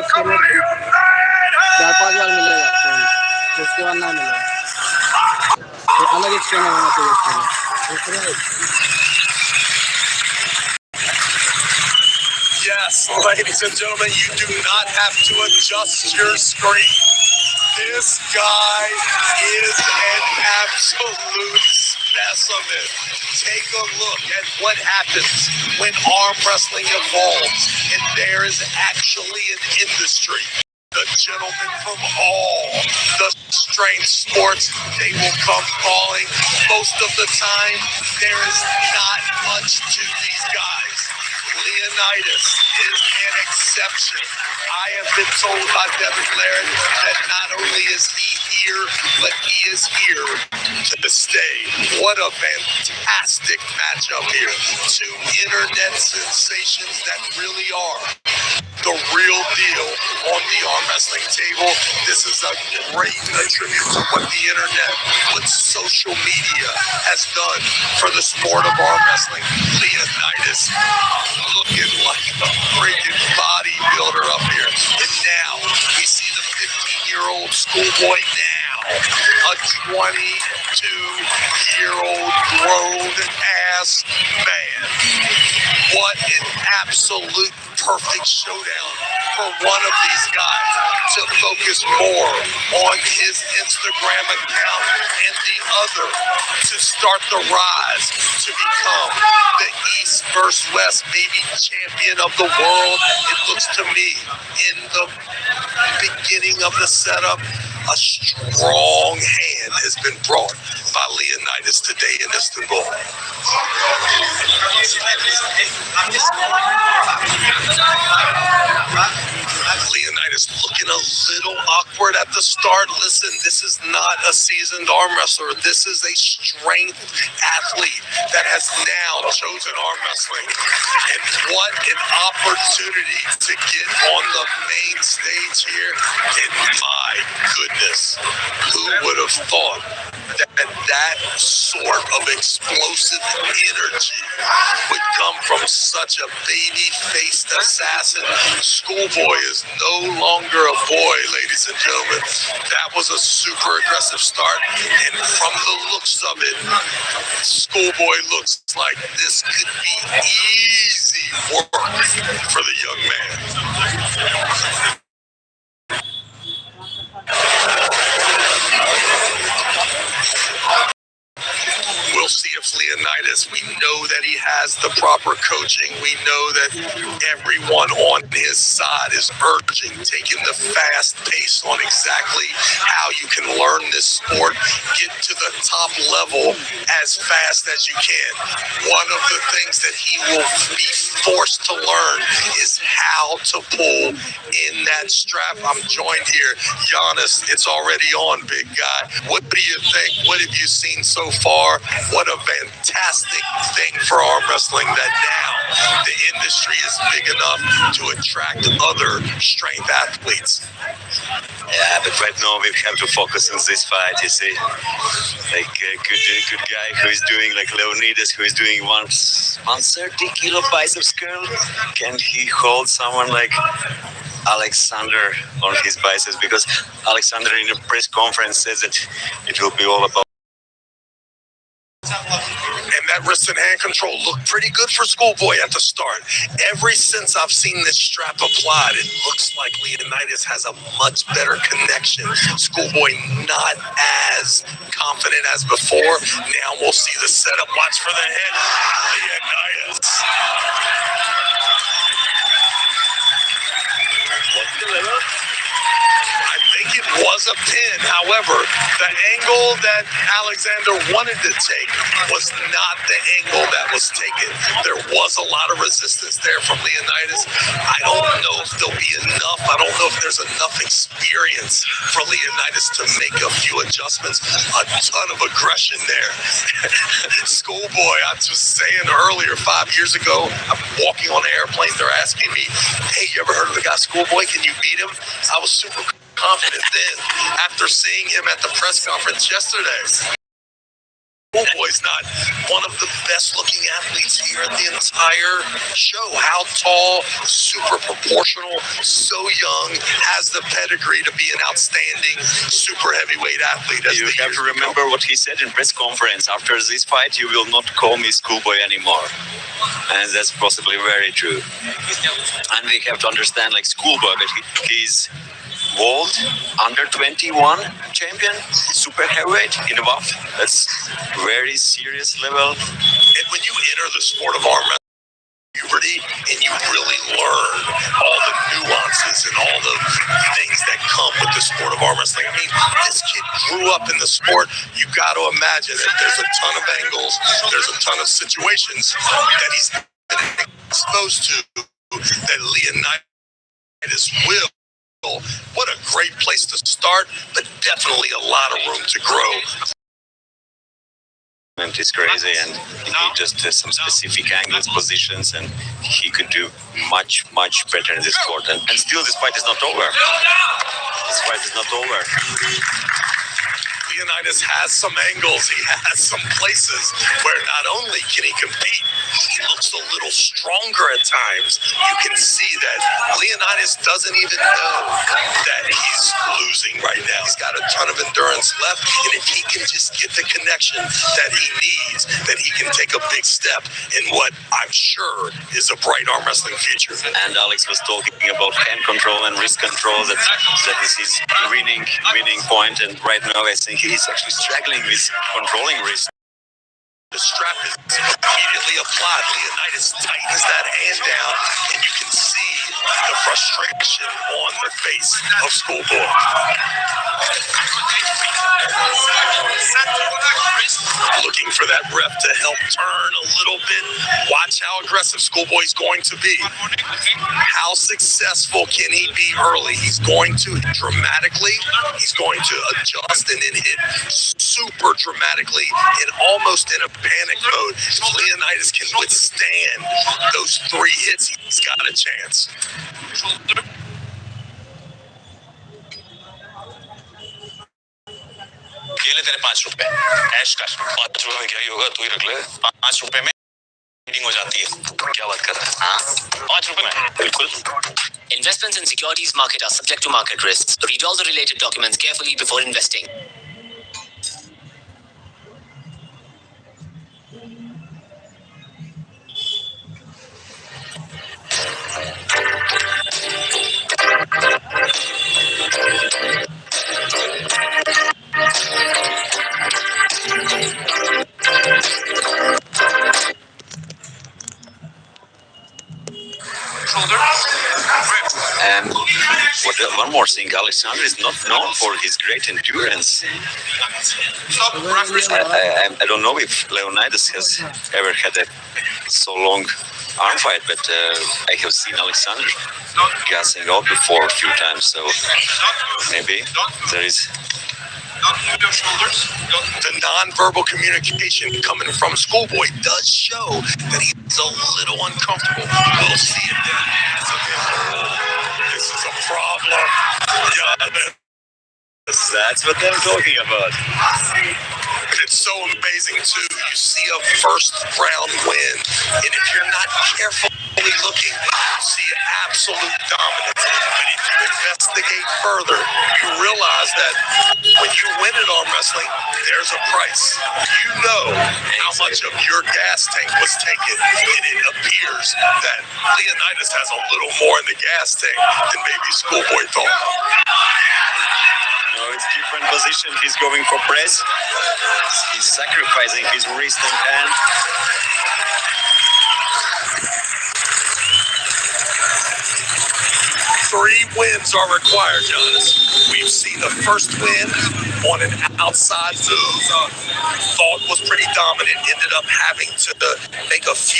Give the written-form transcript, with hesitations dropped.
उसके बाद 4-5 बार मिलेगा फोन, तो उसके बाद ना मिलेगा तो अलग एक स्कैनर होना चाहिए उसके लिए। Yes, ladies and gentlemen, you do not have to adjust your screen. This guy is an absolute specimen. Take a look at what happens when arm wrestling evolves, and there is actually an industry. The gentlemen from all the strength sports, they will come calling. Most of the time, there is not much to these guys. Leonidas is an exception. I have been told by Devin Laird that not only is he here, but he is here to stay. What a fantastic matchup here. Two internet sensations that really are the real deal on the arm wrestling table. This is a great tribute to what the internet, what social media has done for the sport of arm wrestling. Leonidas looking like a freaking bodybuilder up here. And now we see the 15-year-old schoolboy now, a 22-year-old grown-ass man. What an absolute perfect showdown for one of these guys to focus more on his Instagram account and the other to start the rise to become the East versus West maybe champion of the world. It looks to me in the beginning of the setup, a strong hand has been brought by Leonidas today in Istanbul. Leonidas looking a little awkward at the start. Listen, this is not a seasoned arm wrestler. This is a strength athlete that has now chosen arm wrestling. And what an opportunity to get on the main stage here. And my goodness, who would have thought that sort of explosive energy would come from such a baby-faced assassin. Schoolboy is no longer a boy, ladies and gentlemen. That was a super aggressive start, and from the looks of it, Schoolboy looks like this could be easy work for the young man. We'll see if Leonidas, we know that he has the proper coaching. We know that everyone on his side is urging, taking the fast pace on exactly how you can learn this sport, get to the top level as fast as you can. One of the things that he will be forced to learn is how to pull in that strap. I'm joined here. Giannis, it's already on, big guy. What do you think? What have you seen so far? What a fantastic thing for arm wrestling that now the industry is big enough to attract other strength athletes. Yeah, but right now we have to focus on this fight, you see. Like a good guy who is doing like Leonidas, who is doing 130 kilo biceps curl. Can he hold someone like Alexander on his biceps? Because Alexander in a press conference says that it will be all about. And that wrist and hand control looked pretty good for Schoolboy at the start. Ever since I've seen this strap applied, it looks like Leonidas has a much better connection. Schoolboy not as confident as before. Now we'll see the setup. Watch for the head. Leonidas. I think it was a pin. However, the angle that Alexander wanted to take was not the angle that was taken. There was a lot of resistance there from Leonidas. I don't know if there'll be enough. I don't know if there's enough experience for Leonidas to make a few adjustments. A ton of aggression there. Schoolboy, I was saying earlier, 5 years ago, I'm walking on an airplane. They're asking me, hey, you ever heard of the guy Schoolboy? Can you beat him? I was super confident then after seeing him at the press conference yesterday. Schoolboy's not one of the best looking athletes here at the entire show. How tall, super proportional, so young, has the pedigree to be an outstanding super heavyweight athlete. You have to remember what he said in press conference. After this fight, you will not call me Schoolboy anymore. And that's possibly very true. And we have to understand, like, Schoolboy, but he's world under 21 champion, super heavyweight in WAF. That's very serious level. And when you enter the sport of arm wrestling, puberty, and you really learn all the nuances and all the things that come with the sport of arm wrestling. I mean, this kid grew up in the sport. You got to imagine that there's a ton of angles, there's a ton of situations that he's been exposed to that Leonidas will. What a great place to start, but definitely a lot of room to grow. It's crazy, and he just has some specific angles, positions, and he could do much, much better in this sport. And still, this fight is not over. This fight is not over. Leonidas has some angles, he has some places where not only can he compete, he looks a little stronger at times. You can see that Leonidas doesn't even know that he's losing right now. He's got a ton of endurance left, and if he can just get the connection that he needs, then he can take a big step in what I'm sure is a bright arm wrestling future. And Alex was talking about hand control and wrist control. That is his winning point, and right now I think he's actually struggling with controlling wrist. The strap is immediately applied. Leonidas tightens that hand down, and you can see the frustration on the face of Schoolboy. Looking for that ref to help turn a little bit. Watch how aggressive Schoolboy's going to be. How successful can he be early? He's going to dramatically, he's going to adjust and then hit super dramatically and almost in a panic mode. If Leonidas can withstand those 3 hits, he's got a chance. ये ले तेरे 5 रुपए ऐश कर 5 रुपए में क्या ही होगा तू ही रख ले 5 रुपए में मीटिंग हो जाती है क्या बात कर रहा है हाँ 5 रुपए में बिल्कुल Investments in securities market are subject to market risks. Read all the related documents carefully before investing. And one more thing, Alexander is not known for his great endurance. I don't know if Leonidas has ever had a so long arm fight, but I have seen Alexander gassing out before a few times, so maybe there is... The non-verbal communication coming from Schoolboy does show that he's a little uncomfortable. We'll see if that adds a bit. This is a problem. Yeah, that's what I'm talking about. It's so amazing, too. You see a first round win, and if you're not carefully looking, you see absolute dominance. But if you investigate further, you realize that when you win in arm wrestling, there's a price. You know how much of your gas tank was taken, and it appears that Leonidas has a little more in the gas tank than maybe Schoolboy thought. No, it's different position. He's going for press. He's sacrificing his wrist and hand. Three wins are required, Giannis. We've seen the first win on an outside move. Thought was pretty dominant. Ended up having to make a few